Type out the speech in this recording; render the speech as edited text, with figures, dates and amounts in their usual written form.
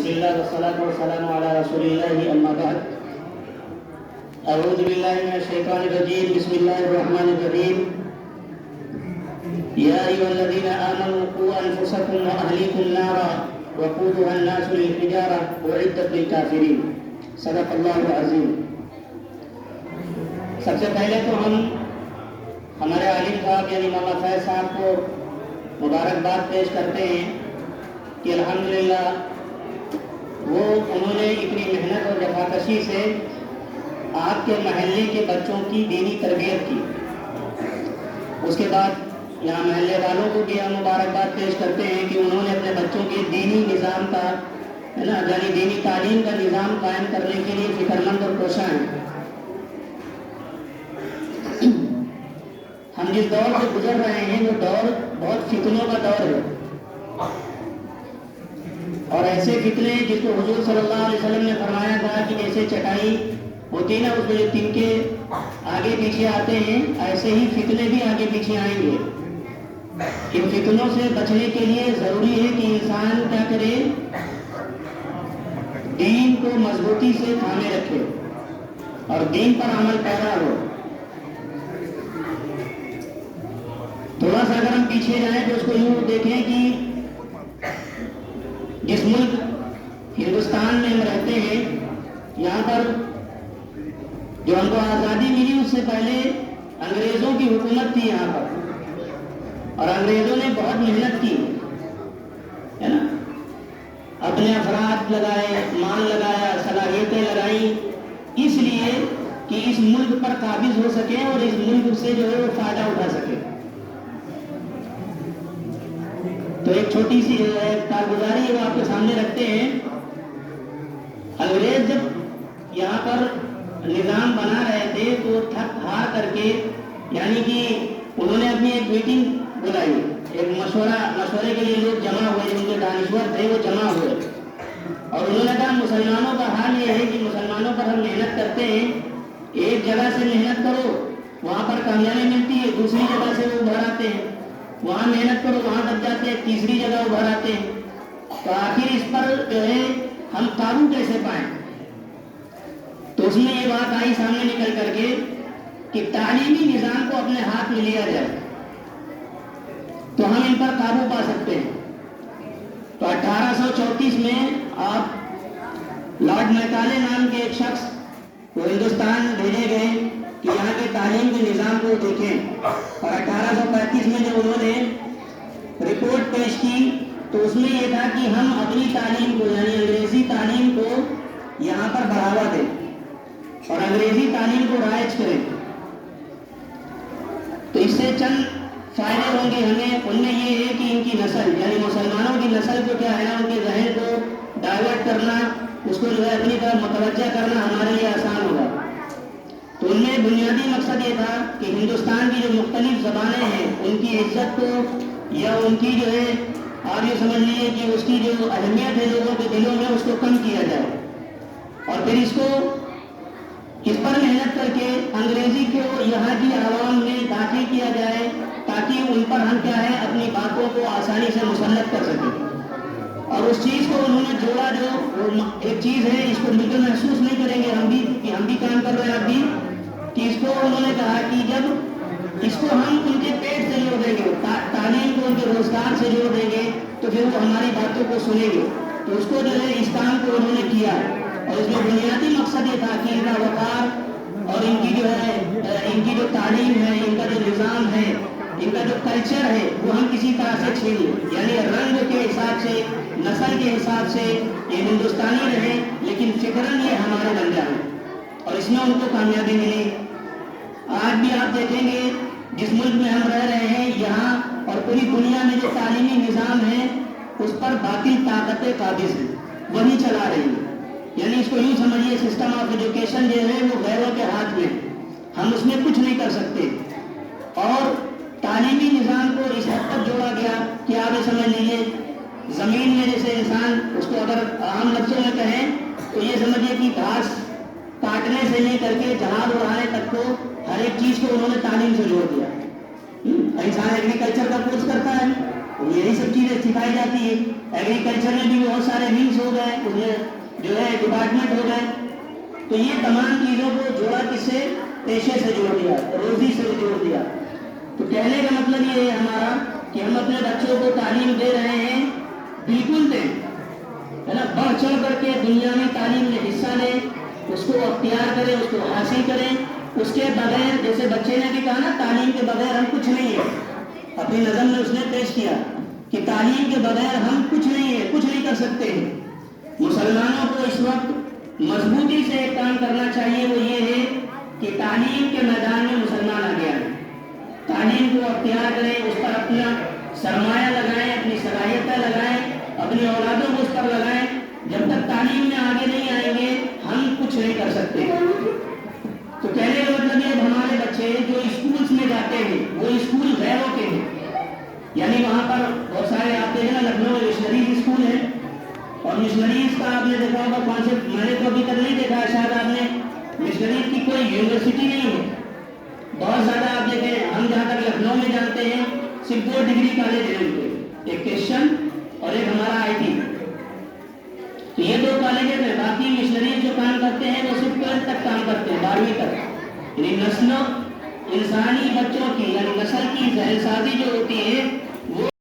بسم الله والصلاة والسلام على رسول الله أما بعد أعوذ بالله من الشيطان الرجيم بسم الله الرحمن الرحيم يا أيها الذين آمنوا قوا أنفسكم وأهليكم نارا وقودها الناس والحجارة أعدت للكافرين صدق الله العظيم. سب سے پہلے تو ہم ہمارے عالم صاحب یعنی مولانا فیض صاحب کو مبارکباد پیش کرتے ہیں کہ الحمدللہ انہوں نے اتنی محنت اور جفاکشی سے آپ کے محلے کے بچوں کی دینی تربیت کی. اس کے بعد یہاں محلے والوں کو بھی ہم مبارکباد پیش کرتے ہیں کہ انہوں نے اپنے بچوں کے دینی نظام کا یعنی دینی تعلیم کا نظام قائم کرنے کے لیے فکر مند اور کوشاں ہیں. ہم جس دور سے گزر رہے ہیں وہ دور بہت فتنوں کا دور ہے اور ایسے فتنے جس کو حضور صلی اللہ علیہ وسلم نے فرمایا تھا کہ جیسے چٹائی ہوتی نا اس میں جو تنکے آگے پیچھے آتے ہیں ایسے ہی فتنے بھی آگے پیچھے آئیں گے. ان فتنوں سے بچنے کے لیے ضروری ہے کہ انسان کیا کرے, دین کو مضبوطی سے تھامے رکھے اور دین پر عمل پیرا ہو. تھوڑا سا اگر ہم پیچھے جائیں تو اس کو یوں دیکھیں کہ جس ملک ہندوستان میں ہم رہتے ہیں یہاں پر جو ہم کو آزادی ملی اس سے پہلے انگریزوں کی حکومت تھی یہاں پر اور انگریزوں نے بہت محنت کی ہے نا, اپنے افراد لگائے, مال لگایا, صلاحیتیں لگائیں اس لیے کہ اس ملک پر قابض ہو سکے اور اس ملک سے جو ہے وہ فائدہ اٹھا سکے. تو ایک چھوٹی سی کارگزاری وہ آپ کے سامنے رکھتے ہیں. انگریز جب یہاں پر نظام بنا رہے تھے تو تھک ہار کر کے یعنی کہ انہوں نے اپنی ایک میٹنگ بلائی, ایک مشورے کے لیے لوگ جمع ہوئے, جن کے دانشور تھے وہ جمع ہوئے اور انہوں نے کہا مسلمانوں کا حال یہ ہے کہ مسلمانوں پر ہم محنت کرتے ہیں, ایک جگہ سے محنت کرو وہاں پر کامیابی ملتی ہے, دوسری جگہ سے وہ ابھر آتے ہیں, وہاں محنت کرو وہاں دب جاتے ہیں, تیسری جگہ ابھر آتے ہیں. تو آخر اس پر جو ہے ہم قابو کیسے پائیں؟ تو اس میں یہ بات آئی سامنے نکل کر کے کہ تعلیمی نظام کو اپنے ہاتھ میں لیا جائے تو ہم ان پر قابو پا سکتے ہیں. تو 1834 میں آپ لارڈ میکالے نام کے ایک شخص وہ ہندوستان بھیجے گئے کہ یہاں کے تعلیم کے نظام کو دیکھیں اور 1835 میں جب انہوں نے رپورٹ پیش کی تو اس میں یہ تھا کہ ہم اپنی تعلیم کو یعنی انگریزی تعلیم کو یہاں پر بڑھاوا دیں اور انگریزی تعلیم کو رائج کریں. تو اس سے چند فائدے ہوں گے ہمیں. ان میں یہ ہے کہ ان کی نسل یعنی مسلمانوں کی نسل کو کیا ہے نا ان کے ذہن کو ڈائیورٹ کرنا, اس کو جو ہے اپنی طرف متوجہ کرنا ہمارے لیے آسان ہوگا. تو ان میں بنیادی مقصد یہ تھا کہ ہندوستان کی جو مختلف زبانیں ہیں ان کی عزت کو یا ان کی جو ہے آپ یہ سمجھ لیجیے کہ اس کی جو اہمیت ہے لوگوں کے دلوں میں اس کو کم کیا جائے اور پھر اس پر محنت کر کے انگریزی کو یہاں کی عوام میں داخل کیا جائے تاکہ ان پر ہم کیا ہے اپنی باتوں کو آسانی سے مسلط کر سکیں. اور اس چیز کو انہوں نے جوڑا جو ایک چیز ہے اس کو بالکل محسوس نہیں کریں گے ہم بھی کہ ہم بھی کام کر رہے ہیں اب بھی, کہ اس کو انہوں نے کہا کہ جب اس کو ہم ان کے پیٹ سے جوڑ دیں گے, تعلیم کو ان کے روزگار سے جوڑ دیں گے تو پھر وہ ہماری باتوں کو سنیں گے. تو اس کو جو ہے اس کام کو انہوں نے کیا اور اس میں بنیادی مقصد یہ تھا کہ ان کا وقار اور ان کی جو ہے ان کی جو تعلیم ہے, ان کا جو نظام ہے, ان کا جو کلچر ہے وہ ہم کسی طرح سے چھین لیں, یعنی رنگ کے حساب سے, نسل کے حساب سے یہ ہندوستانی رہے لیکن فکراً یہ ہمارے بن جائیں اور اس میں ان کو کامیابی ملی. آج بھی آپ دیکھیں گے جس ملک میں ہم رہ رہے ہیں یہاں اور پوری دنیا میں جو تعلیمی نظام ہے اس پر باطل طاقتیں قابض ہیں, وہی چلا رہی ہیں. یعنی اس کو یوں سمجھیے سسٹم آف ایجوکیشن جو ہے وہ غیروں کے ہاتھ میں, ہم اس میں کچھ نہیں کر سکتے. اور تعلیمی نظام کو اس حد تک جوڑا گیا کہ آپ یہ سمجھ لیجیے زمین میں جیسے انسان اس کو اگر عام لفظوں میں کہیں تو یہ سمجھیے کہ گھاس کاٹنے سے لے کر کے جہاز اڑانے تک کو ہر ایک چیز کو انہوں نے تعلیم سے جوڑ دیا. انسان ایگریکلچر کا کورس کرتا ہے یہی سب چیزیں سکھائی جاتی ہے. ایگریکلچر میں بھی بہت سارے ونگس ہو گئے, اس میں جو ہے ڈپارٹمنٹ ہو گئے. تو یہ تمام چیزوں کو جوڑا کس سے؟ پیشے سے جوڑ دیا, روزی سے جوڑ دیا. تو کہنے کا مطلب یہ ہے ہمارا کہ ہم اپنے بچوں کو تعلیم دے رہے ہیں, بالکل دیں, ہے نا, بڑھ چڑھ کر کے دنیا میں تعلیم میں حصہ لیں, اس کو اختیار کریں, اس کو حاصل کریں. اس کے بغیر, جیسے بچے نے بھی کہا نا, تعلیم کے بغیر ہم کچھ نہیں ہیں. اپنی نظم میں اس نے پیش کیا کہ تعلیم کے بغیر ہم کچھ نہیں ہیں, کچھ نہیں کر سکتے ہیں. مسلمانوں کو اس وقت مضبوطی سے ایک کام کرنا چاہیے, وہ یہ ہے کہ تعلیم کے میدان میں مسلمان آ گیا ہے. تعلیم کو اختیار کریں, اس پر اپنا سرمایہ لگائیں, اپنی صلاحیتیں لگائیں, اپنی اولادوں کو اس پر لگائیں. جب تک تعلیم میں آگے نہیں آئیں گے ہم کچھ نہیں کر سکتے. تو کہنے کا مطلب یہ, ہمارے بچے جو اسکولس میں جاتے ہیں وہ اسکول غیروں کے ہیں. یعنی وہاں پر بہت سارے آپ دیکھیں نا, لکھنؤ میں مشنریز اسکول ہے, اور مشنریز کا آپ نے دیکھا ہوگا کون سے, میں نے تو ابھی تک نہیں دیکھا, شاید آپ نے, مشنریز کی کوئی یونیورسٹی نہیں ہے. بہت زیادہ آپ دیکھیں, ہم جہاں تک لکھنؤ میں جانتے ہیں صرف 2 ڈگری کالج ہیں ان کے, ایک کرسچن اور ایک ہمارا آئی ٹی. تو یہ 2 کالجز ہیں. باقی مشنریز جو کام کرتے ہیں وہ صرف 12 تک کام کرتے ہیں, 12ویں تک. یعنی نسلوں, انسانی بچوں کی, یعنی نسل کی ذہن سازی جو ہوتی ہے وہ